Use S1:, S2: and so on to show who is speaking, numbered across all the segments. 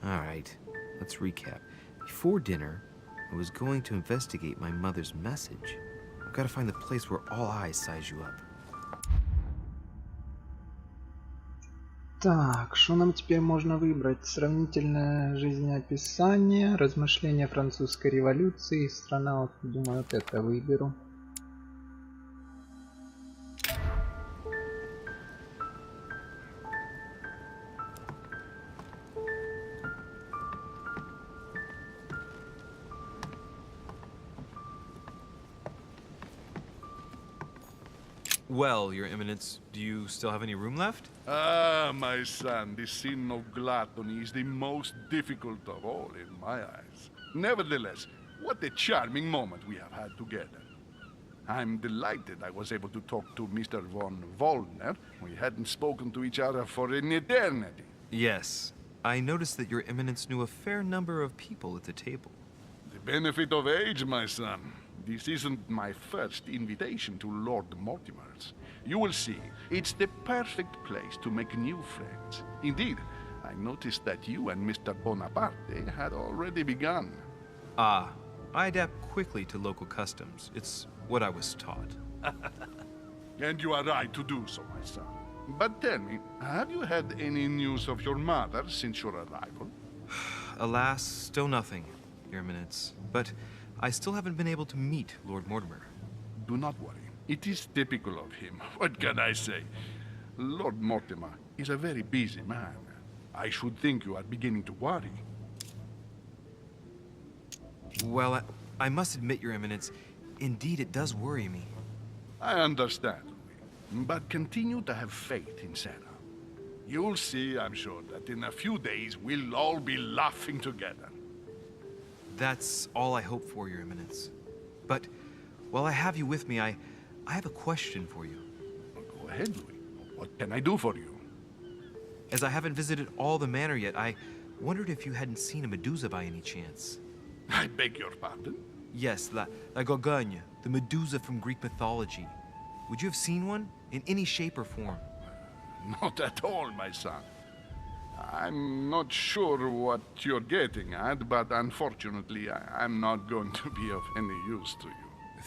S1: Alright, let's recap. Before dinner, I was going to investigate my mother's message. I've got to find the place where all eyes size you up.
S2: Так, что нам теперь можно выбрать? Сравнительное жизнеописание, размышления французской революции, страна, вот, думаю, вот это выберу.
S1: Well, Your Eminence, do you still have any room left?
S3: Ah, my son, the sin of gluttony is the most difficult of all in my eyes. Nevertheless, what a charming moment we have had together. I'm delighted I was able to talk to Mr. von Wollner. We hadn't spoken to each other for an eternity.
S1: Yes. I noticed that Your Eminence knew a fair number of people at the table.
S3: The benefit of age, my son. This isn't my first invitation to Lord Mortimer's. You will see, it's the perfect place to make new friends. Indeed, I noticed that you and Mr. Bonaparte had already begun.
S1: Ah, I adapt quickly to local customs. It's what I was taught.
S3: And you are right to do so, my son. But tell me, have you had any news of your mother since your arrival?
S1: Alas, still nothing, Your Eminence. But I still haven't been able to meet Lord Mortimer.
S3: Do not worry. It is typical of him. What can I say? Lord Mortimer is a very busy man. I should think you are beginning to worry.
S1: Well, I must admit, Your Eminence, indeed it does worry me.
S3: I understand, but continue to have faith in Sarah. You'll see, I'm sure, that in a few days we'll all be laughing together.
S1: That's all I hope for, Your Eminence. But while I have you with me, I have a question for you.
S3: Go ahead, Louis. What can I do for you?
S1: As I haven't visited all the manor yet, I wondered if you hadn't seen a Medusa by any chance.
S3: I beg your pardon?
S1: Yes, la Gorgona, the Medusa from Greek mythology. Would you have seen one? In any shape or form?
S3: Not at all, my son. I'm not sure what you're getting at, but unfortunately, I'm not going to be of any use to you.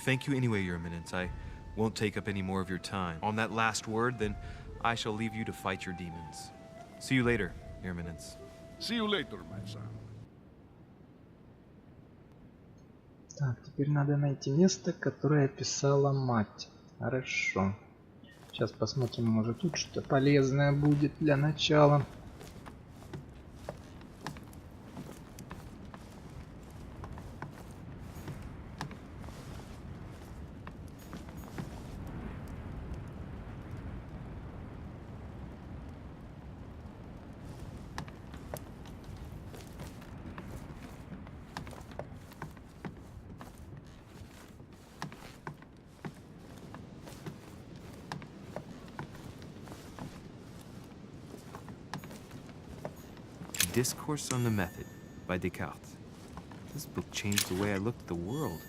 S1: Thank you anyway, Your Eminence. I won't take up any more of your time. On that last word, then I shall leave you to fight your demons. See you later, Your Eminence.
S3: See you later, my son.
S2: Так, теперь надо найти место, которое описала мать. Хорошо. Сейчас посмотрим, может тут что полезное будет для начала.
S1: Discourse on the Method by Descartes. This book changed the way I looked at the world.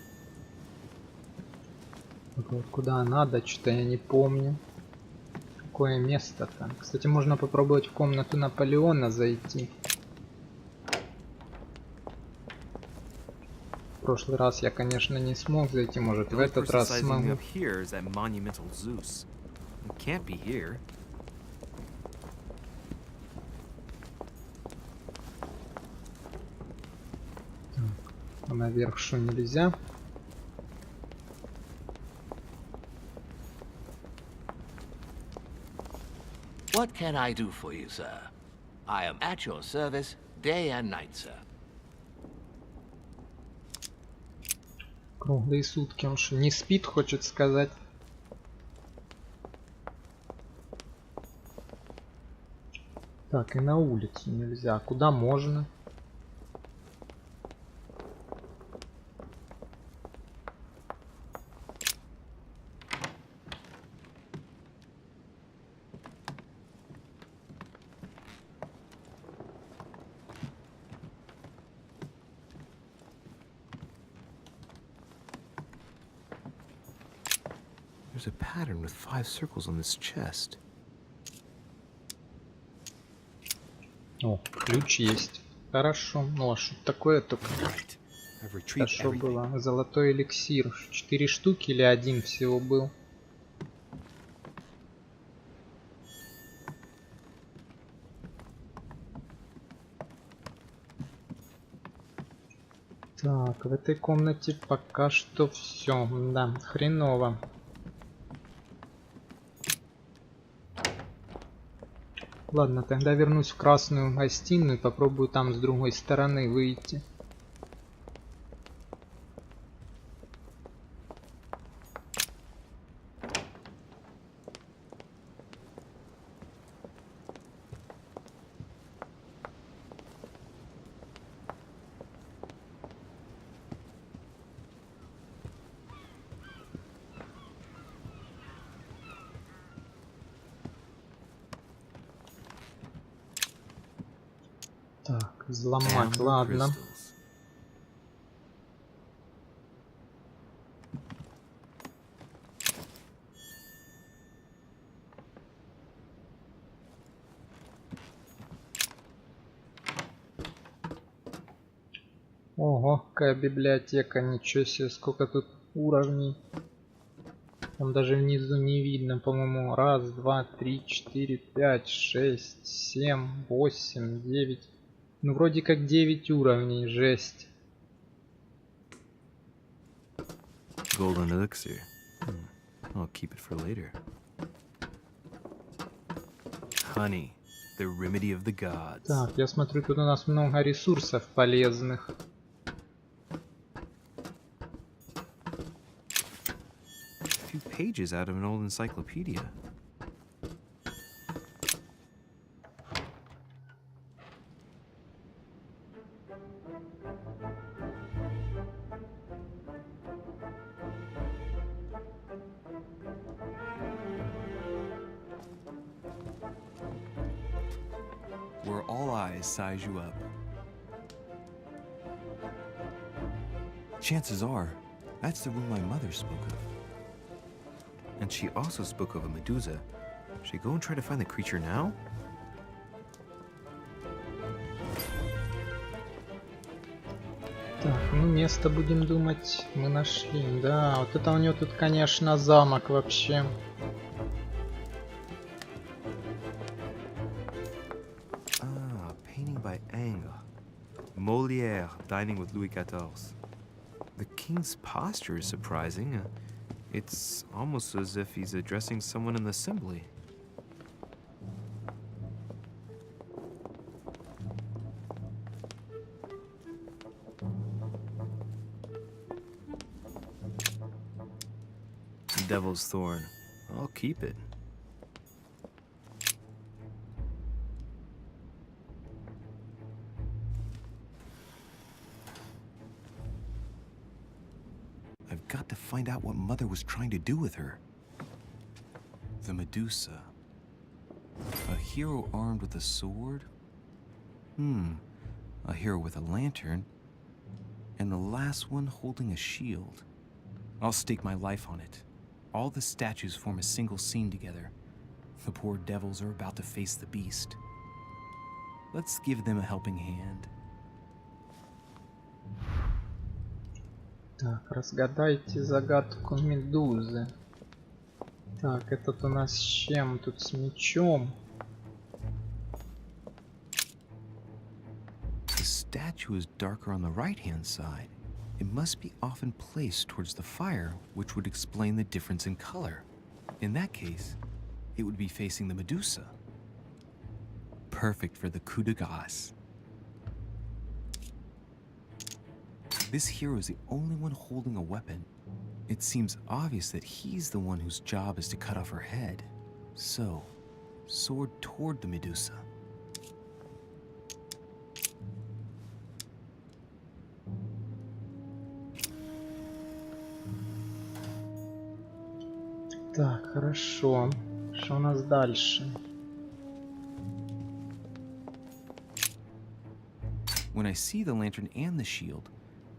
S2: Вот куда надо, что-то я не помню. Какое место-то? Кстати, можно попробовать в комнату Наполеона зайти. В прошлый раз я, конечно, не смог зайти, может, в этот раз смогу. Так, наверх что нельзя?
S4: What can I do for you, sir? I am at your service day and night, sir.
S2: Круглые сутки, он что, не спит, хочет сказать. Так, и на улицу нельзя. Куда можно?
S1: There's a pattern with 5 circles on this chest.
S2: О, ключ есть. Хорошо. Ну а что такое только?
S1: Right. I've retrieved
S2: Хорошо
S1: everything.
S2: было. Золотой эликсир. 4 штуки или один всего был? Так, в этой комнате пока что все. Да, хреново. Ладно, тогда вернусь в красную гостиную и попробую там с другой стороны выйти. Так, взломать,
S1: Amber
S2: ладно.
S1: crystals.
S2: Ого, какая библиотека, ничего себе, сколько тут уровней. Там даже внизу не видно, по-моему, 1, 2, 3, 4, 5, 6, 7, 8, 9. Ну, вроде как 9 уровней, жесть.
S1: Golden elixir. I'll keep it for later. Honey, the remedy of the gods.
S2: Так, я смотрю, тут у нас много ресурсов полезных.
S1: A few pages out of an old encyclopedia. Where all eyes size you up. Chances are, that's the room my mother spoke of. And she also spoke of a Medusa. Should I go and try to find the creature now?
S2: Так, ну место, будем думать, мы нашли. Да, вот это у него тут, конечно, замок вообще.
S1: Ah, painting by Ingres. Molière dining with Louis XIV. The king's posture is surprising. It's almost as if he's addressing someone in the assembly. Devil's Thorn. I'll keep it. I've got to find out what Mother was trying to do with her. The Medusa. A hero armed with a sword? A hero with a lantern. And the last one holding a shield. I'll stake my life on it. All the statues form a single scene together. The poor devils are about to face the beast. Let's give them a helping hand.
S2: Так, разгадайте загадку Медузы. Так, этот у нас с чем? Тут с мечом.
S1: The statue is darker on the right-hand side. It must be often placed towards the fire, which would explain the difference in color. In that case, it would be facing the Medusa. Perfect for the coup de grace. This hero is the only one holding a weapon. It seems obvious that he's the one whose job is to cut off her head. So, sword toward the Medusa.
S2: Так, хорошо. Что у нас дальше?
S1: When I see the lantern and the shield,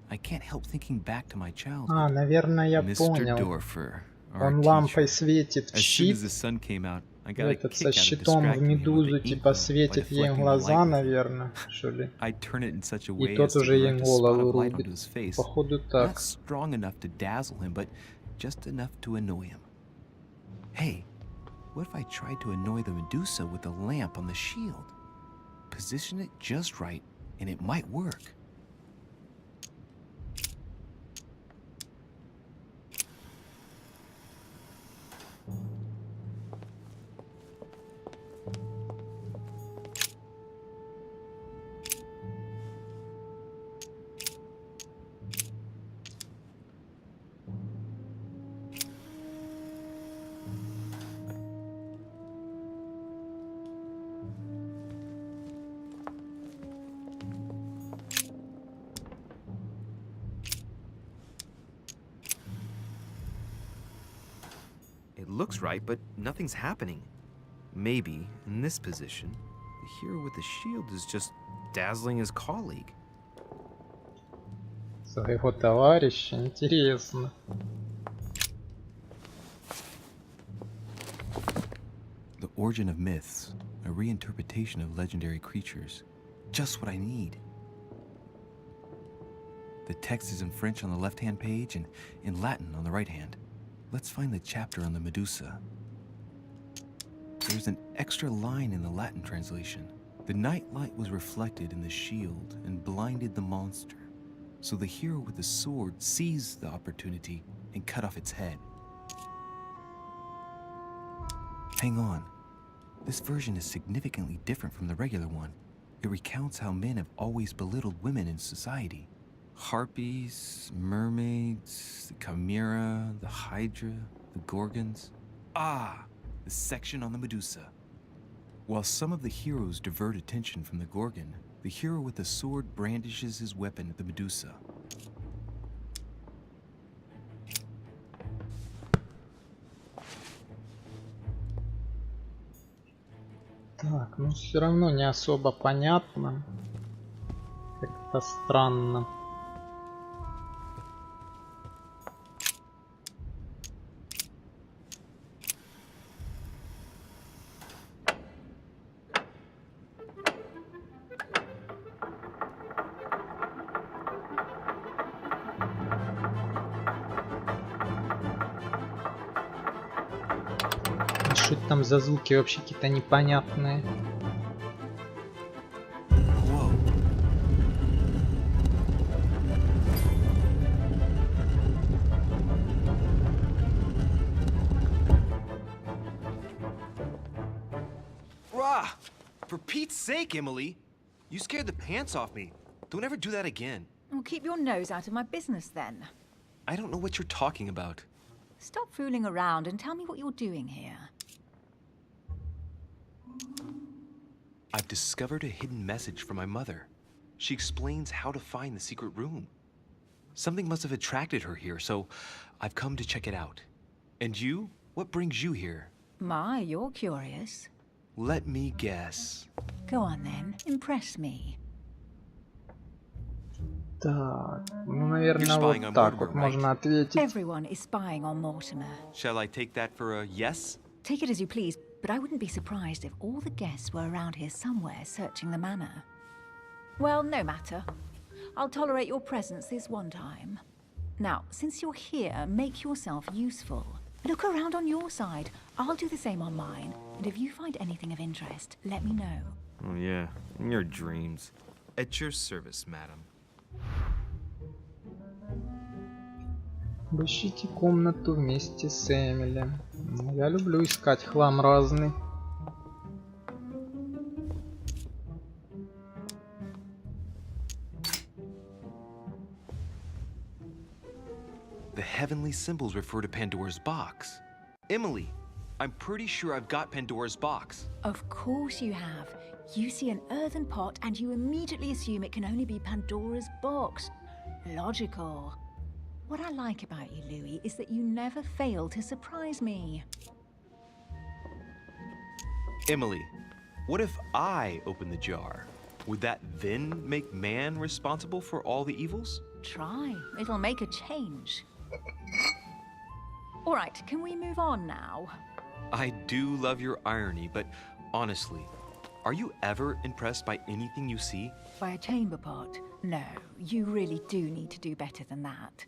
S1: I can't help thinking back to my childhood.
S2: А, наверное, я
S1: Mr.
S2: понял.
S1: Dorfer, our
S2: Он лампой
S1: teacher.
S2: светит в
S1: As soon
S2: щит.
S1: as the sun came out, I got a
S2: Этот
S1: kick
S2: со
S1: out of
S2: щитом в
S1: distracting him with
S2: медузу
S1: the
S2: типа
S1: ink well by
S2: светит ей в
S1: deflecting the
S2: глаза,
S1: light with it.
S2: наверное, что ли.
S1: I'd turn it in such a
S2: И
S1: way
S2: тот
S1: as to
S2: уже ей
S1: direct a spot
S2: голову
S1: of light
S2: рубит.
S1: onto his face.
S2: Походу
S1: Not
S2: так.
S1: strong enough to dazzle him, but just enough to annoy him. Hey, what if I tried to annoy the Medusa with the lamp on the shield? Position it just right, and it might work. It looks right, but nothing's happening. Maybe, in this position, the hero with the shield is just dazzling his colleague.
S2: Своего товарища, интересно.
S1: The origin of myths, a reinterpretation of legendary creatures. Just what I need. The text is in French on the left-hand page and in Latin on the right hand. Let's find the chapter on the Medusa. There's an extra line in the Latin translation. The night light was reflected in the shield and blinded the monster. So the hero with the sword seized the opportunity and cut off its head. Hang on. This version is significantly different from the regular one. It recounts how men have always belittled women in society. Harpies, mermaids, the chimera, the hydra, the gorgons. Ah, the section on the Medusa. While some of the heroes divert attention from the gorgon, the hero with the sword brandishes his weapon at the Medusa.
S2: Так, ну все равно не особо понятно. Как-то странно. Что это там за звуки вообще какие-то непонятные?
S1: Whoa. Rah! For Pete's sake, Emily! You scared the pants off me. Don't ever do that again.
S5: Well, keep your nose out of my business then.
S1: I don't know what you're talking about.
S5: Stop fooling around and tell me what you're doing here.
S1: I've discovered a hidden message from my mother. She explains how to find the secret room. Something must have attracted her here, so I've come to check it out. And you? What brings you here?
S5: My, you're curious.
S1: Let me guess.
S5: Go on then, impress me.
S2: Так, ну, наверное,
S1: You're spying
S2: вот
S1: on
S2: так
S1: Mortimer,
S2: вот
S1: right?
S2: можно ответить.
S5: Everyone is spying on Mortimer.
S1: Shall I take that for a yes?
S5: Take it as you please, but I wouldn't be surprised if all the guests were around here somewhere searching the manor. Well, no matter. I'll tolerate your presence this one time. Now, since you're here, make yourself useful. Look around on your side. I'll do the same on mine. And if you find anything of interest, let me know.
S1: Oh yeah, in your dreams. At your service, madam.
S2: Обыщите комнату вместе с Эмили. Ну, я люблю искать хлам разный.
S1: The heavenly symbols refer to Pandora's box. Emily, I'm pretty sure I've got Pandora's box.
S5: Of course you have. You see an earthen pot and you immediately assume it can only be Pandora's box. Logical. What I like about you, Louis, is that you never fail to surprise me.
S1: Emily, what if I open the jar? Would that then make man responsible for all the evils?
S5: Try. It'll make a change. All right, can we move on now?
S1: I do love your irony, but honestly, are you ever impressed by anything you see?
S5: By a chamber pot? No, you really do need to do better than that.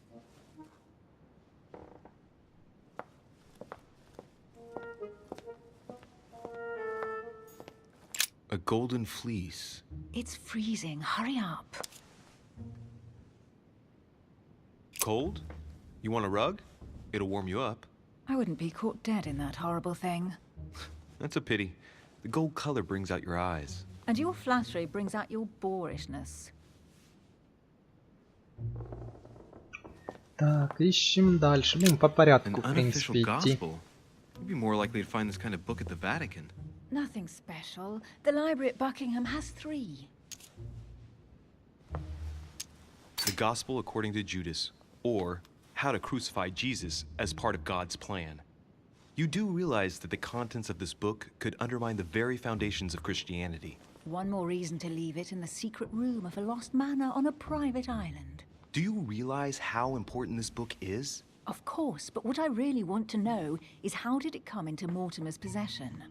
S1: A golden fleece.
S5: It's freezing. Hurry up.
S1: Cold? You want a rug? It'll warm you up.
S5: I wouldn't be caught dead in that horrible thing.
S1: That's a pity. The gold color brings out your eyes.
S5: And your flattery brings out your boorishness.
S2: Так, ищем дальше. Будем по порядку,
S1: An
S2: в принципе,
S1: unofficial
S2: идти.
S1: gospel. You'd be more likely to find this kind of book at the Vatican.
S5: Nothing special. The library at Buckingham has 3.
S1: The Gospel according to Judas, or How to Crucify Jesus as part of God's plan. You do realize that the contents of this book could undermine the very foundations of Christianity.
S5: One more reason to leave it in the secret room of a lost manor on a private island.
S1: Do you realize how important this book is?
S5: Of course, but what I really want to know is how did it come into Mortimer's possession?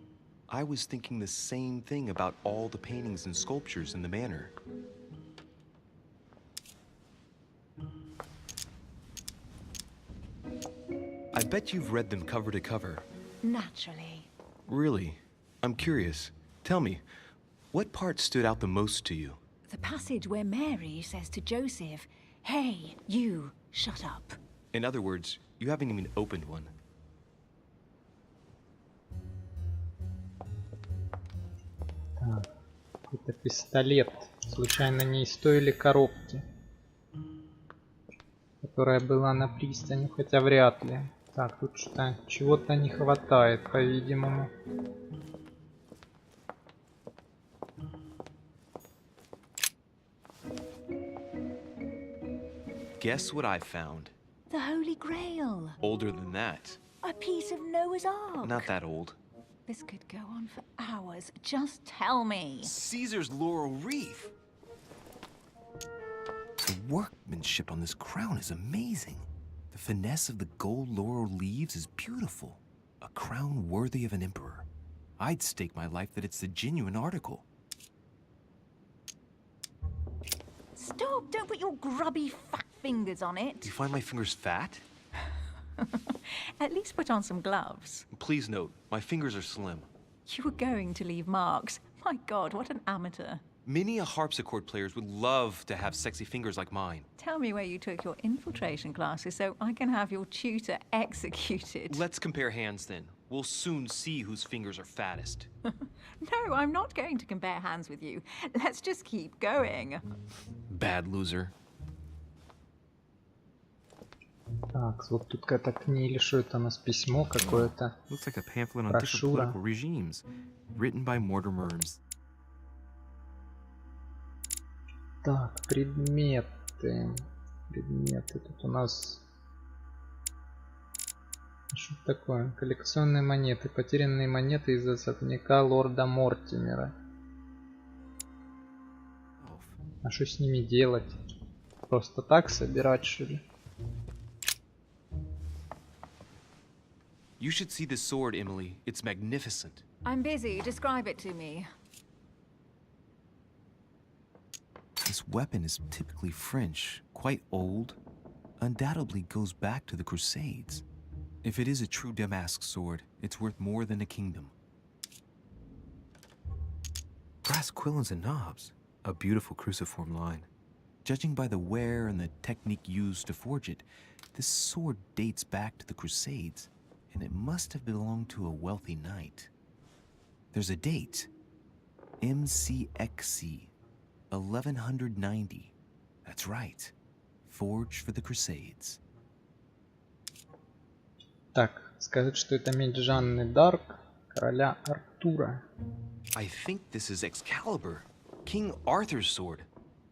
S1: I was thinking the same thing about all the paintings and sculptures in the manor. I bet you've read them cover to cover.
S5: Naturally.
S1: Really? I'm curious. Tell me, what part stood out the most to you?
S5: The passage where Mary says to Joseph, "Hey, you, shut up."
S1: In other words, you haven't even opened one.
S2: Так, какой-то пистолет. Случайно не из той ли коробки, которая была на пристани, хотя вряд ли. Так, тут что-то чего-то не хватает, по-видимому.
S1: Guess what I found?
S5: The Holy Grail.
S1: Older than that.
S5: A piece of Noah's Ark.
S1: Not that old.
S5: This could go on for hours. Just tell me.
S1: Caesar's laurel wreath. The workmanship on this crown is amazing. The finesse of the gold laurel leaves is beautiful. A crown worthy of an emperor. I'd stake my life that it's the genuine article.
S5: Stop! Don't put your grubby fat fingers on
S1: Do
S5: it.
S1: you find my fingers fat?
S5: At least put on some gloves.
S1: Please note, my fingers are slim.
S5: You were going to leave marks. My God, what an amateur.
S1: Many a harpsichord players would love to have sexy fingers like mine.
S5: Tell me where you took your infiltration classes so I can have your tutor executed.
S1: Let's compare hands then. We'll soon see whose fingers are fattest.
S5: No, I'm not going to compare hands with you. Let's just keep going.
S1: Bad loser.
S2: Так, вот тут какая-то книга, или что это у нас, письмо какое-то.
S1: Looks like a pamphlet on different
S2: Брошюра.
S1: political regimes, written by Mortimers.
S2: Так, предметы. Предметы. Тут у нас... Что это такое? Коллекционные монеты. Потерянные монеты из особняка лорда Мортимера. А что с ними делать? Просто так собирать, что ли?
S1: You should see this sword, Emily. It's magnificent.
S5: I'm busy. Describe it to me.
S1: This weapon is typically French, quite old, undoubtedly goes back to the Crusades. If it is a true Damask sword, it's worth more than a kingdom. Brass quillons and knobs, a beautiful cruciform line. Judging by the wear and the technique used to forge it, this sword dates back to the Crusades, and it must have belonged to a wealthy knight. There's a date, MCXC, 1190. That's right, forged for the Crusades.
S2: Так, сказать, что это меч Жанны Дарк, короля Артура.
S1: I think this is Excalibur, King Arthur's sword.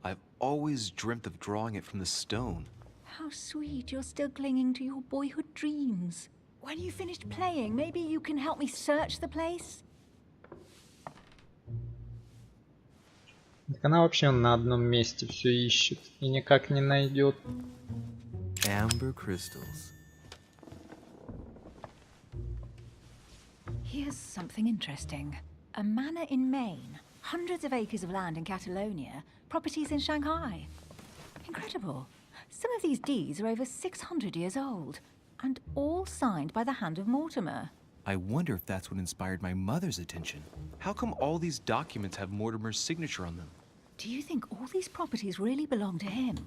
S1: I've always dreamt of drawing it from the stone.
S5: How sweet you're still clinging to your boyhood dreams. When you finished playing, maybe you can help me search the place?
S2: Так она вообще на одном месте все ищет и никак не найдет.
S1: Amber crystals.
S5: Here's something interesting. A manor in Maine, hundreds of acres of land in Catalonia, properties in Shanghai. Incredible. Some of these deeds are over 600 years old, and all signed by the hand of Mortimer.
S1: I wonder if that's what inspired my mother's attention. How come all these documents have Mortimer's signature on them?
S5: Do you think all these properties really belong to him?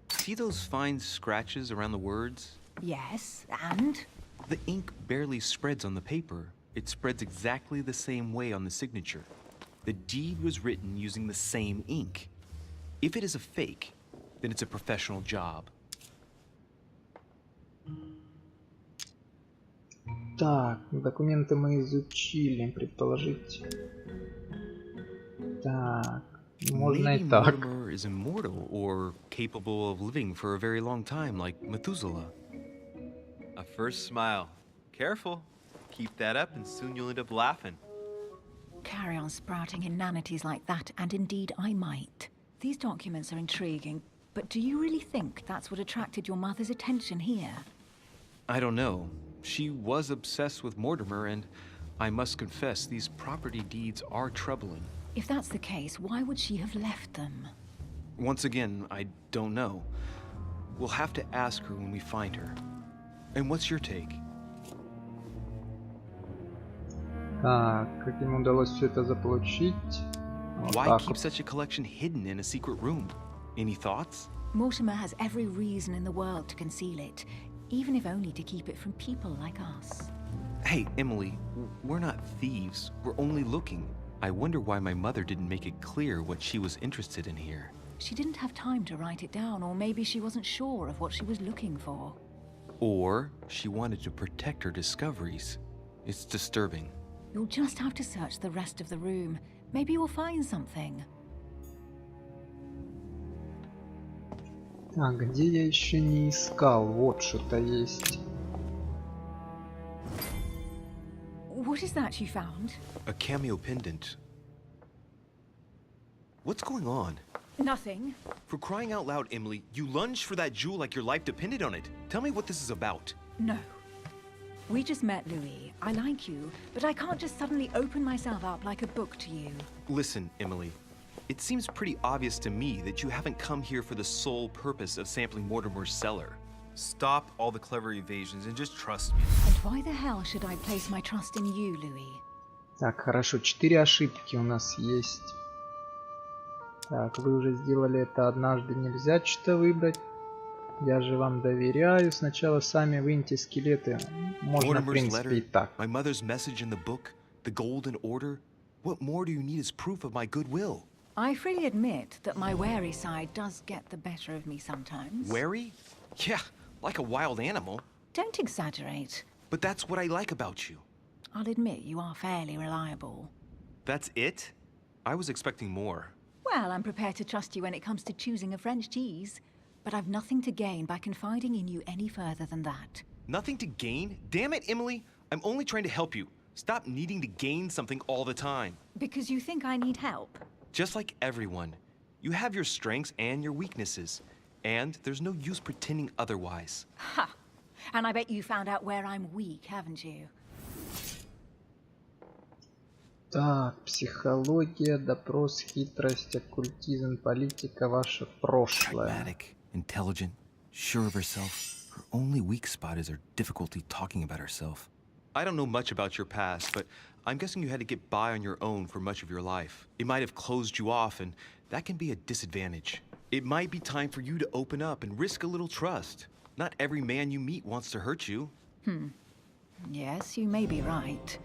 S1: See those fine scratches around the words?
S5: Yes, and?
S1: The ink barely spreads on the paper. It spreads exactly the same way on the signature. The deed was written using the same ink. If it is a fake, then it's a professional job.
S2: Так, документы мы изучили, предположить. Так, можно
S1: Maybe
S2: и так.
S1: Mortimer is immortal or capable of living for a very long time, like Methuselah.
S6: A first smile. Careful. Keep that up and soon you'll end up laughing.
S5: Carry on sprouting inanities like that, and indeed I might. These documents are intriguing, but do you really think that's what attracted your mother's attention here?
S1: I don't know. She was obsessed with Mortimer, and I must confess, these property deeds are troubling.
S5: If that's the case, why would she have left them?
S1: Once again, I don't know. We'll have to ask her when we find her. And what's your take?
S2: Так, как ему удалось все это заполучить? Вот
S1: Why
S2: так
S1: keep
S2: вот.
S1: such a collection hidden in a secret room? Any thoughts?
S5: Mortimer has every reason in the world to conceal it, even if only to keep it from people like us.
S1: Hey, Emily, we're not thieves. We're only looking. I wonder why my mother didn't make it clear what she was interested in here.
S5: She didn't have time to write it down, or maybe she wasn't sure of what she was looking for.
S1: Or she wanted to protect her discoveries. It's disturbing.
S5: You'll just have to search the rest of the room. Maybe you'll find something.
S2: Так, где я еще не искал? Вот что-то есть.
S5: What is that you found?
S1: A cameo pendant. What's going on?
S5: Nothing.
S1: For crying out loud, Emily, you lunged for that jewel like your life depended on it. Tell me what this is about.
S5: No. We just met, Louis. I like you, but I can't just suddenly open myself up like a book to you.
S1: Listen, Emily. It seems pretty obvious to me that you haven't come here for the sole purpose of sampling Mortimer's cellar.
S6: Stop all the clever evasions and just trust me.
S5: And why the hell should I place my trust in you, Louis?
S2: Так, хорошо, 4 ошибки у нас есть. Так, вы уже сделали это однажды, нельзя что-то выбрать. Я же вам доверяю. Сначала сами выньте скелеты. Можно, в
S1: Mortimer's
S2: принципе, и
S1: letter,
S2: так.
S1: my mother's message in the book, the golden order. What more do you need as proof of my goodwill?
S5: I freely admit that my wary side does get the better of me sometimes.
S1: Wary? Yeah, like a wild animal.
S5: Don't exaggerate.
S1: But that's what I like about you.
S5: I'll admit you are fairly reliable.
S1: That's it? I was expecting more.
S5: Well, I'm prepared to trust you when it comes to choosing a French cheese. But I've nothing to gain by confiding in you any further than that.
S1: Nothing to gain? Damn it, Emily. I'm only trying to help you. Stop needing to gain something all the time.
S5: Because you think I need help?
S1: Just like everyone. You have your strengths and your weaknesses. And there's no use pretending otherwise.
S5: Ha! And I bet you found out where I'm weak, haven't you?
S2: Так, психология, допрос, хитрость, оккультизм, политика, ваше прошлое.
S1: Pragmatic, intelligent, sure of herself. Her only weak spot is her difficulty talking about herself. I don't know much about your past, but I'm guessing you had to get by on your own for much of your life. It might have closed you off, and that can be a disadvantage. It might be time for you to open up and risk a little trust. Not every man you meet wants to hurt you.
S5: Yes, you may be right.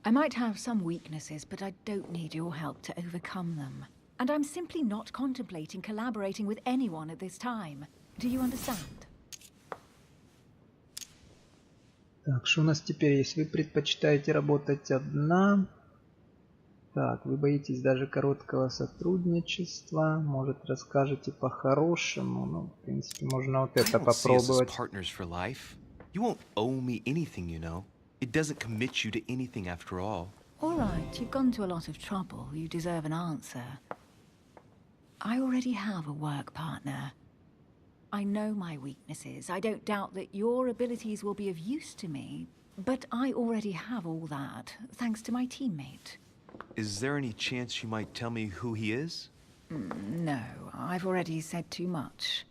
S5: I might have some weaknesses, but I don't need your help to overcome them. And I'm simply not contemplating collaborating with anyone at this time. Do you understand?
S2: Так, что у нас теперь есть? Вы предпочитаете работать одна. Так, вы боитесь даже короткого сотрудничества. Может, расскажете по-хорошему. Ну, в принципе, можно вот
S1: I
S2: это
S1: don't see us as
S2: попробовать.
S1: partners for life. You won't owe me anything, you know. It doesn't commit you to anything after all.
S5: All right, you've gone to a lot of trouble. You deserve an answer. I already have a work partner. I know my weaknesses. I don't doubt that your abilities will be of use to me. But I already have all that, thanks to my teammate.
S6: Is there any chance you might tell me who he is?
S5: No, I've already said too much.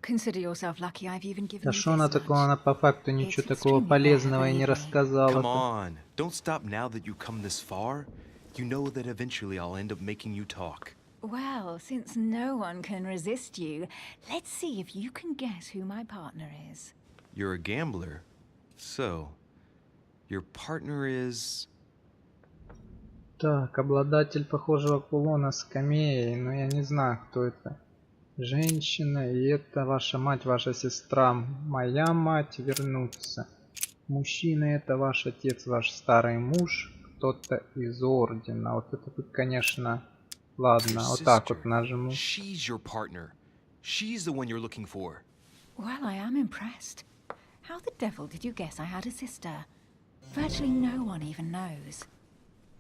S5: Consider yourself lucky I've even given
S2: Да
S5: you
S2: что она
S5: this
S2: такого,
S5: much.
S2: она по факту ничего такого полезного и не
S6: Come
S2: рассказала.
S6: on, don't stop now that you come this far. You know that eventually I'll end up making you talk.
S5: Well, since no one can resist you, let's see if you can guess who my partner is.
S6: You're a gambler. So, your partner is...
S2: Так, обладатель похожего кулона с камеей, но я не знаю, кто это. Женщина, и это ваша мать, ваша сестра. Моя мать вернуться. Мужчина, это ваш отец, ваш старый муж. Кто-то из ордена. Вот это тут, конечно... Ладно, вот так вот нажму.
S6: She's your partner. She's the one you're looking for.
S5: Well, I am impressed. How the devil did you guess I had a sister? Virtually no one even knows.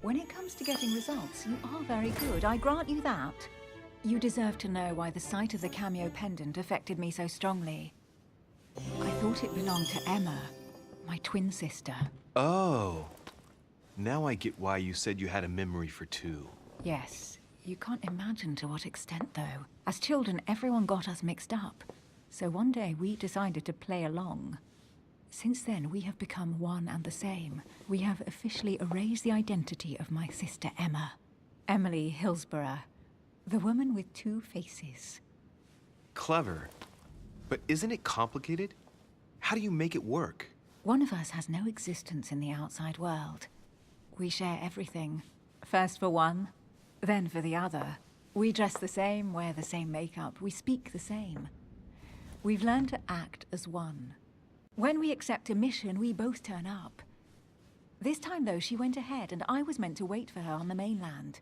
S5: When it comes to getting results, you are very good, I grant you that. You deserve to know why the sight of the cameo pendant affected me so strongly. I thought it belonged to Emma, my twin sister.
S6: Oh. Now I get why you said you had a memory for two.
S5: Yes, you can't imagine to what extent, though. As children, everyone got us mixed up. So one day we decided to play along. Since then, we have become one and the same. We have officially erased the identity of my sister Emma. Emily Hillsborough. The woman with two faces.
S6: Clever. But isn't it complicated? How do you make it work?
S5: One of us has no existence in the outside world. We share everything. First for one, then for the other. We dress the same, wear the same makeup, we speak the same. We've learned to act as one. When we accept a mission, we both turn up. This time, though, she went ahead, and I was meant to wait for her on the mainland.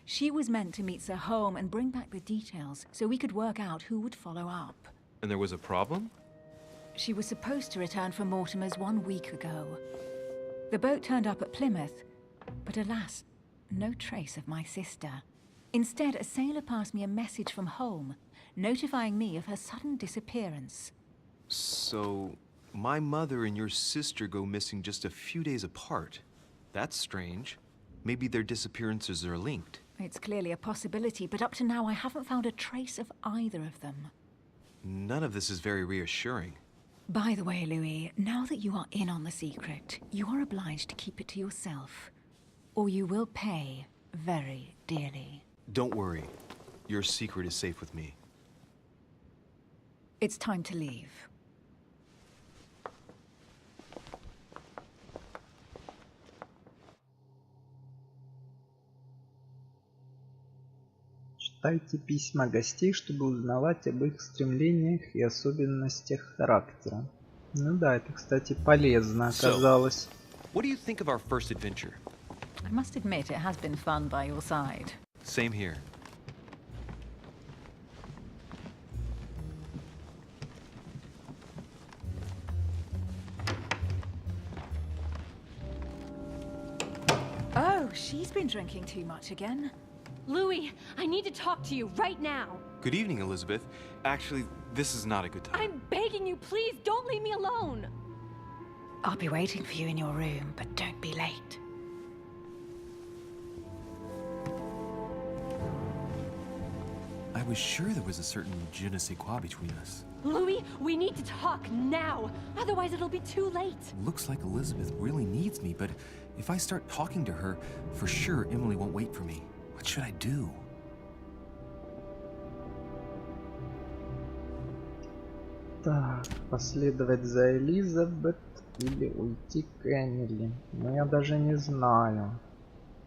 S5: She was meant to meet Sir Home and bring back the details, so we could work out who would follow up.
S6: And there was a problem?
S5: She was supposed to return from Mortimer's 1 week ago. The boat turned up at Plymouth, but alas, no trace of my sister. Instead, a sailor passed me a message from home, notifying me of her sudden disappearance.
S6: So, my mother and your sister go missing just a few days apart. That's strange. Maybe their disappearances are linked.
S5: It's clearly a possibility, but up to now I haven't found a trace of either of them.
S6: None of this is very reassuring.
S5: By the way, Louis, now that you are in on the secret, you are obliged to keep it to yourself. Or you will pay very dearly.
S6: Don't worry. Your secret is safe with me.
S5: It's time to leave.
S2: Читайте письма гостей, чтобы узнавать об их стремлениях и особенностях характера. Ну да, это, кстати, полезно оказалось.
S6: What do you think of our first adventure?
S5: I must admit, it has been fun by your side.
S6: Same here.
S5: Oh, she's been drinking too much again.
S7: Louis, I need to talk to you right now.
S6: Good evening, Elizabeth. Actually, this is not a good time.
S7: I'm begging you, please don't leave me alone.
S5: I'll be waiting for you in your room, but don't be late.
S1: I was sure there was a certain je ne sais quoi between us.
S7: Louis, we need to talk now. Otherwise, it'll be too late.
S1: Looks like Elizabeth really needs me, but if I start talking to her, for sure Emily won't wait for me. What should I do?
S2: Так, последовать за Элизабет или уйти к Эмили. Ну я даже не знаю.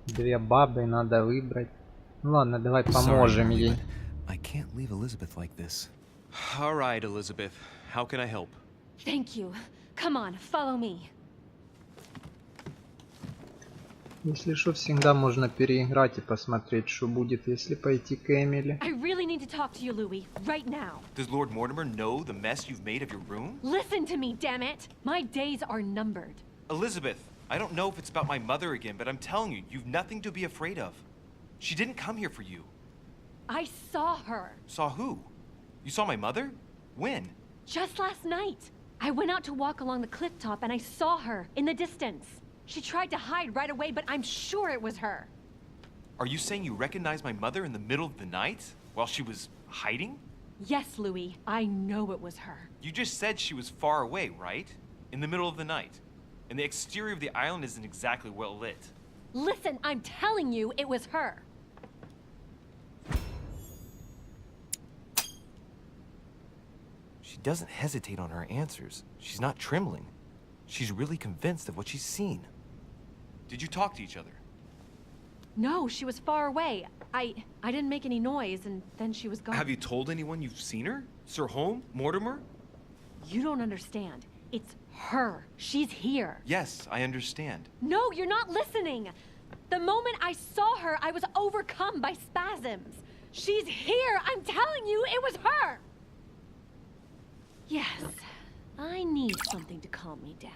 S2: Две бабы надо выбрать. Ну ладно, давай поможем
S1: Sorry,
S2: ей.
S1: but I can't leave Elizabeth like this.
S6: All right, Elizabeth. How can I help?
S7: Thank you. Come on, follow me.
S2: Если что, всегда можно переиграть и посмотреть, что будет, если пойти к Эмили.
S7: I really need to talk to you, Louis, right now.
S6: Does Lord Mortimer know the mess you've made of your room?
S7: Listen to me, damn it. My days are numbered.
S6: Elizabeth, I don't know if it's about my mother again, but I'm telling you, you've nothing to be afraid of. She didn't come here for you.
S7: I saw her.
S6: Saw who? You saw my mother? When?
S7: Just last night. I went out to walk along the cliff top and I saw her in the distance. She tried to hide right away, but I'm sure it was her.
S6: Are you saying you recognized my mother in the middle of the night while she was hiding?
S7: Yes, Louis. I know it was her.
S6: You just said she was far away, right? In the middle of the night. And the exterior of the island isn't exactly well lit.
S7: Listen, I'm telling you, it was her.
S6: She doesn't hesitate on her answers. She's not trembling. She's really convinced of what she's seen. Did you talk to each other?
S7: No, she was far away. I didn't make any noise, and then she was gone.
S6: Have you told anyone you've seen her? Sir Holm? Mortimer?
S7: You don't understand. It's her. She's here.
S6: Yes, I understand.
S7: No, you're not listening. The moment I saw her, I was overcome by spasms. She's here. I'm telling you, it was her. Yes, I need something to calm me down.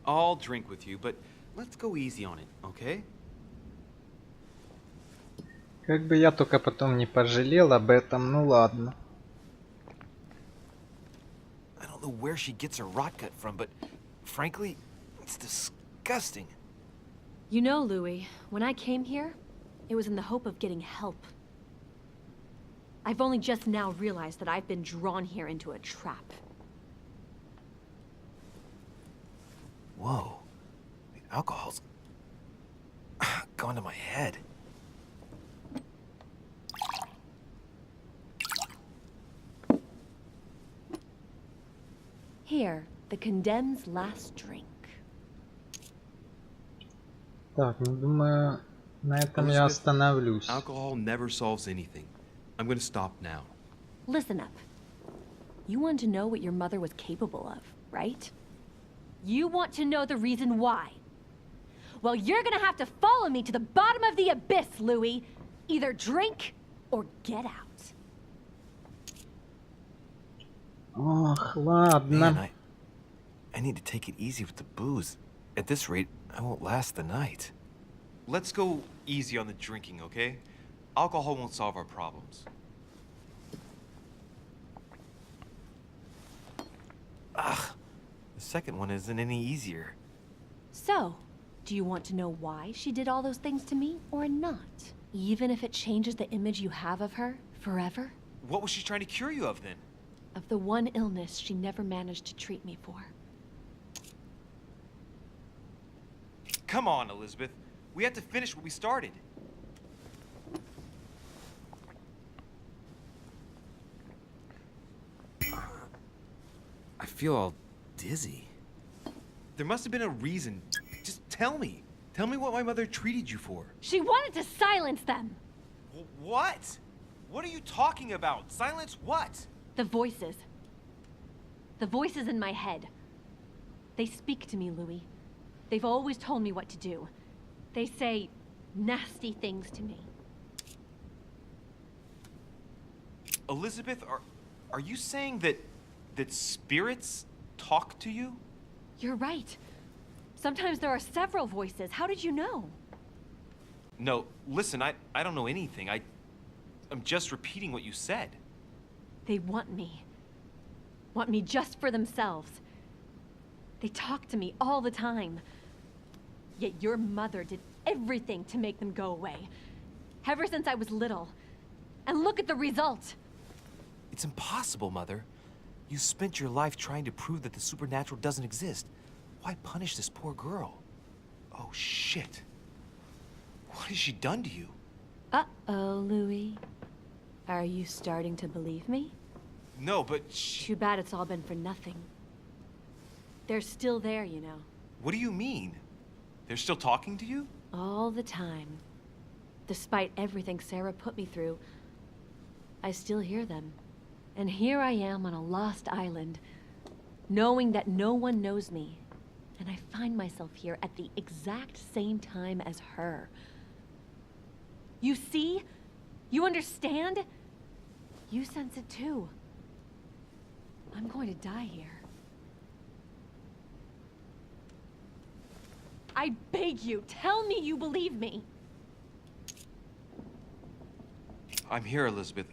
S6: I'll drink with you, but let's go easy on it, okay?
S2: Как бы я только потом не пожалел об этом, ну ладно.
S6: I don't know where she gets her rot gut from, but frankly, it's disgusting.
S7: You know, Louis, when I came here, it was in the hope of getting help. I've only just now realized that I've been drawn here into a trap.
S6: Whoa. The alcohol's gone to my head.
S7: Here, the condemned's last drink.
S2: Так, ну думаю, на этом я остановлюсь.
S6: Alcohol never solves anything. I'm gonna stop now.
S7: Listen up. You want to know what your mother was capable of, right? You want to know the reason why. Well, you're gonna have to follow me to the bottom of the abyss, Louis. Either drink or get out.
S2: Ох, ладно.
S6: Man, I need to take it easy with the booze. At this rate, I won't last the night. Let's go easy on the drinking, okay? Alcohol won't solve our problems. Ugh, the second one isn't any easier.
S7: So, do you want to know why she did all those things to me or not? Even if it changes the image you have of her forever?
S6: What was she trying to cure you of then?
S7: Of the one illness she never managed to treat me for.
S6: Come on, Elizabeth. We have to finish what we started. I feel all dizzy. There must have been a reason. Just tell me. Tell me what my mother treated you for.
S7: She wanted to silence them!
S6: What? What are you talking about? Silence what?
S7: The voices. The voices in my head. They speak to me, Louis. They've always told me what to do. They say nasty things to me.
S6: Elizabeth, are you saying that spirits talk to you?
S7: You're right. Sometimes there are several voices. How did you know?
S6: No, listen, I don't know anything. I'm just repeating what you said.
S7: They want me. Want me just for themselves. They talk to me all the time. Yet your mother did everything to make them go away. Ever since I was little. And look at the result.
S6: It's impossible, Mother. You spent your life trying to prove that the supernatural doesn't exist. Why punish this poor girl? Oh, shit. What has she done to you?
S7: Uh-oh, Louis. Are you starting to believe me?
S6: No, but she...
S7: Too bad it's all been for nothing. They're still there, you know.
S6: What do you mean? They're still talking to you?
S7: All the time. Despite everything Sarah put me through, I still hear them. And here I am on a lost island, knowing that no one knows me. And I find myself here at the exact same time as her. You see? You understand? You sense it too. I'm going to die here. I beg you, tell me you believe me.
S6: I'm here, Elizabeth.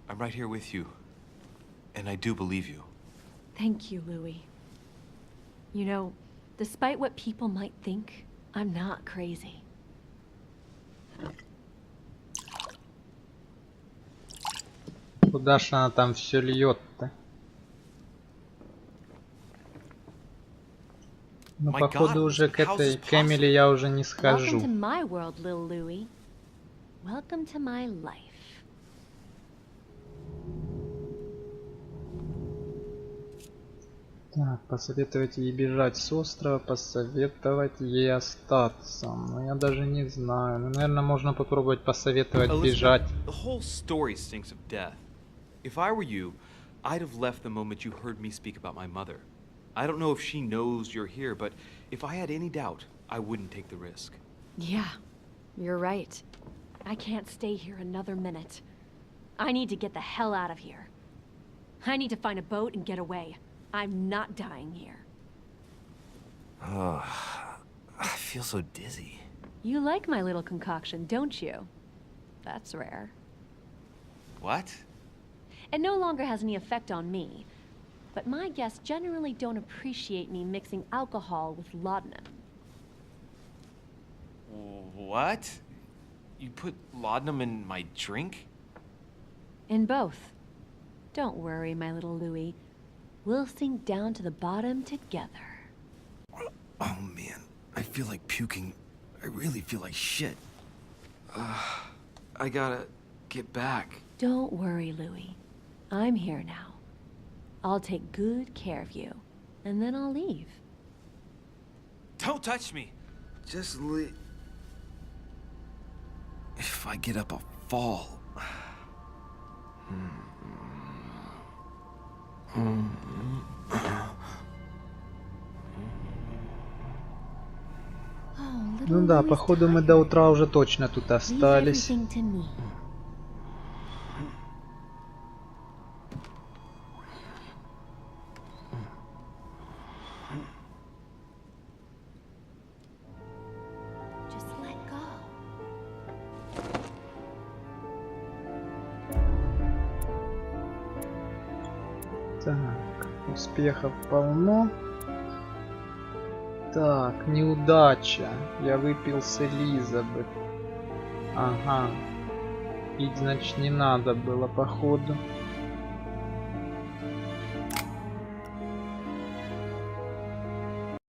S6: I'm right here with you. And I do believe you.
S7: Thank you, Louis. You know, despite what people might think, I'm not crazy.
S2: Куда ж она там все льет-то? Ну,
S6: My
S2: походу,
S6: God,
S2: уже к
S6: how's this
S2: этой Кэмили я уже не
S7: Welcome
S2: схожу.
S7: to my world, little Louis. Welcome to my life.
S2: Так, посоветовать ей бежать с острова, посоветовать ей остаться. Ну, я даже не знаю. Ну, наверное, можно попробовать посоветовать бежать.
S6: Elizabeth, the whole story stinks of death. If I were you, I'd have left the moment you heard me speak about my mother. I don't know if she knows you're here, but if I had any doubt, I wouldn't take the risk.
S7: Yeah, you're right. I can't stay here another minute. I need to get the hell out of here. I need to find a boat and get away. I'm not dying here.
S6: I feel so dizzy.
S7: You like my little concoction, don't you? That's rare.
S6: What?
S7: It no longer has any effect on me, but my guests generally don't appreciate me mixing alcohol with laudanum.
S6: What? You put laudanum in my drink?
S7: In both. Don't worry, my little Louis. We'll sink down to the bottom together.
S1: Oh man, I feel like puking. I really feel like shit.
S6: I gotta get back.
S7: Don't worry, Louis. I'm here now. I'll take good care of you, and then I'll leave.
S6: Don't touch me!
S1: Just leave. If I get up, I'll fall.
S7: Oh, little
S2: Ну да,
S7: Louis
S2: походу мы до утра уже точно тут
S7: Leave
S2: остались.
S7: everything to me. Just let go.
S2: Так, успехов полно. Так, неудача. Я выпил с Элизабет. Ага. Пить, значит, не надо было, походу.